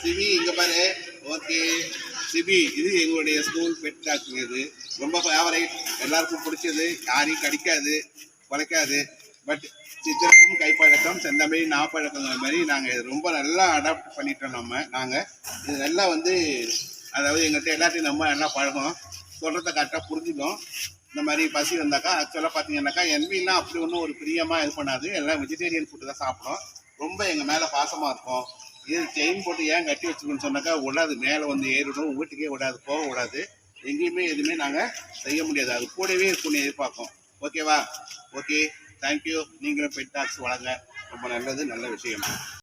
CV இங்கே பாரு. Okay CV, இது எங்களுடைய ஸ்கூல் பெட் டாக்டர். இது ரொம்ப ஃபேவரைட், எல்லாருக்கும் பிடிச்சது, யாரையும் கடிக்காது குலைக்காது. பட் சித்திரமும் கைப்பழக்கம் செந்தமிழ் நாப்பழக்கங்கிற மாதிரி நாங்கள் இது ரொம்ப நல்லா அடாப்ட் பண்ணிட்டோம். நாங்கள் இது நல்லா அதாவது எங்கள்கிட்ட எல்லாத்தையும் நம்ம நல்லா பழகம், சொல்கிறத கரெக்டாக புரிஞ்சுக்கும். இந்த மாதிரி பசி வந்தாக்கா ஆக்சுவலாக பார்த்தீங்கன்னாக்கா என்விலாம் அப்படி ஒன்றும் ஒரு பிரியமாக இது பண்ணாது, எல்லாம் வெஜிடேரியன் ஃபுட்டு தான் சாப்பிடும். ரொம்ப எங்கள் மேலே பாசமாக இருக்கும். இது செயின் போட்டு ஏன் கட்டி வச்சுக்கணும்னு சொன்னாக்கா விடாது, மேலே ஏறிடும், வீட்டுக்கே விடாது, போக விடாது, எங்கேயுமே எதுவுமே நாங்கள் செய்ய முடியாது, அது கூடவே இருக்குன்னு எதிர்பார்ப்போம். ஓகேவா? Okay, thank you. நீங்களும் பெட் டாக்ஸ் வளங்க, ரொம்ப நல்லது, நல்ல விஷயம்.